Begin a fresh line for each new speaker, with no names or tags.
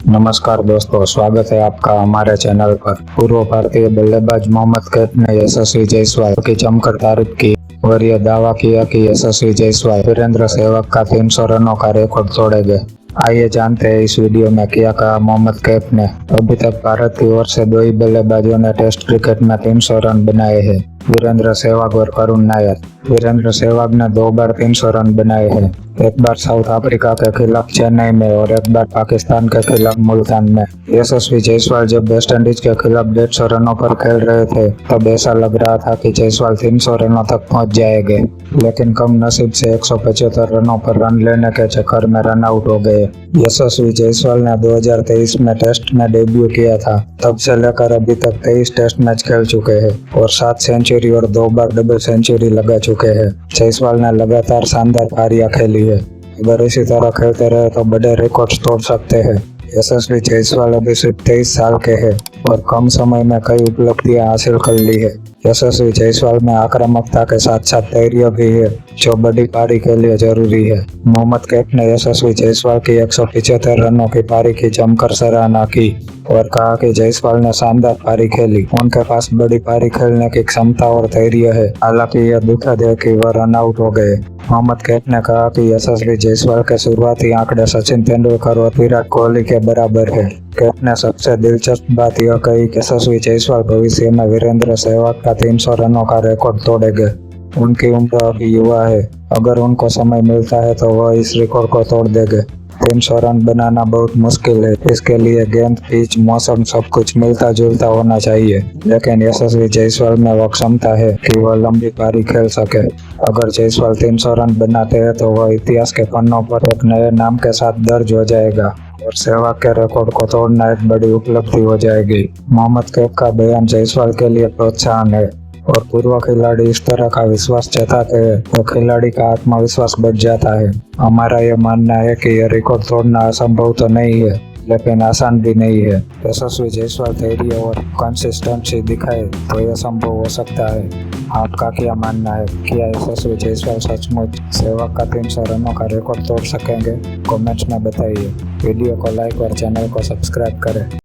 नमस्कार दोस्तों, स्वागत है आपका हमारे चैनल पर। पूर्व भारतीय बल्लेबाज मोहम्मद कैफ ने यशस्वी जायसवाल की जमकर तारीफ की और यह दावा किया कि यशस्वी जायसवाल वीरेंद्र सहवाग का 300 रनों का रिकॉर्ड तोड़ेंगे। आइए जानते हैं इस वीडियो में क्या कहा मोहम्मद कैफ ने। अभी तक भारत की ओर से दो ही बल्लेबाजों ने टेस्ट क्रिकेट में 300 रन बनाए हैं, वीरेंद्र सहवाग और करुण नायर। वीरेंद्र सहवाग ने 2 बार 300 रन बनाए हैं, एक बार साउथ अफ्रीका के खिलाफ चेन्नई में और एक बार पाकिस्तान के खिलाफ मुल्तान में। यशस्वी जायसवाल जब वेस्ट इंडीज के खिलाफ 150 रनों पर खेल रहे थे तब ऐसा लग रहा था कि जायसवाल 300 रनों तक पहुंच जाएंगे, लेकिन कम नसीब से 175 रनों पर रन लेने के चक्कर में रन आउट हो गए। यशस्वी जायसवाल ने 2023 में टेस्ट में डेब्यू किया था, तब से लेकर अभी तक 23 टेस्ट मैच खेल चुके हैं और 7 सेंचुरी और 2 बार डबल सेंचुरी लगा चुके हैं। जायसवाल ने लगातार शानदार पारियां खेली है। अगर इसी तरह खेलते रहे तो बड़े रिकॉर्ड्स तोड़ सकते हैं। यशस्वी जायसवाल अभी सिर्फ 23 साल के हैं और कम समय में कई उपलब्धियां हासिल कर ली है। यशस्वी जायसवाल में आक्रामकता के साथ साथ धैर्य भी है, जो बड़ी पारी के लिए जरूरी है। मोहम्मद कैफ ने यशस्वी जायसवाल की 175 रनों की पारी की जमकर सराहना की और कहा कि जायसवाल ने शानदार पारी खेली। उनके पास बड़ी पारी खेलने की क्षमता और धैर्य है, हालांकि यह दुखद है कि वह रन आउट हो गए। मोहम्मद कैफ ने कहा कि यशस्वी जायसवाल के शुरुआती आंकड़े सचिन तेंदुलकर और विराट कोहली के बराबर है। कैफ ने सबसे दिलचस्प बात यह कही कि यशस्वी जायसवाल भविष्य में वीरेंद्र सहवाग का 300 रनों का रिकॉर्ड तोड़ेंगे। उनकी उम्र अभी युवा है, अगर उनको समय मिलता है तो वह इस रिकॉर्ड को तोड़ देंगे। 300 रन बनाना बहुत मुश्किल है, इसके लिए गेंद, पिच, मौसम सब कुछ मिलता जुलता होना चाहिए, लेकिन यशस्वी जायसवाल में वह क्षमता है कि वह लंबी पारी खेल सके। अगर जायसवाल 300 रन बनाते हैं तो वह इतिहास के पन्नों पर एक नए नाम के साथ दर्ज हो जाएगा और सहवाग के रिकॉर्ड को तोड़ना एक बड़ी उपलब्धि हो जाएगी। मोहम्मद कैफ का बयान जायसवाल के लिए प्रोत्साहन है और पूर्व खिलाड़ी इस तरह का विश्वास जताते हैं तो खिलाड़ी का आत्मविश्वास बढ़ जाता है। हमारा यह मानना है कि यह रिकॉर्ड तोड़ना असंभव तो नहीं है, लेकिन आसान भी नहीं है। यशस्वी जायसवाल धैर्य और कंसिस्टेंसी दिखाए तो यह संभव हो सकता है। आपका क्या मानना है? क्या यशस्वी जायसवाल सचमुच सहवाग का 300 रनों का रिकॉर्ड तोड़ सकेंगे? कमेंट्स में बताइए। वीडियो को लाइक और चैनल को सब्सक्राइब करें।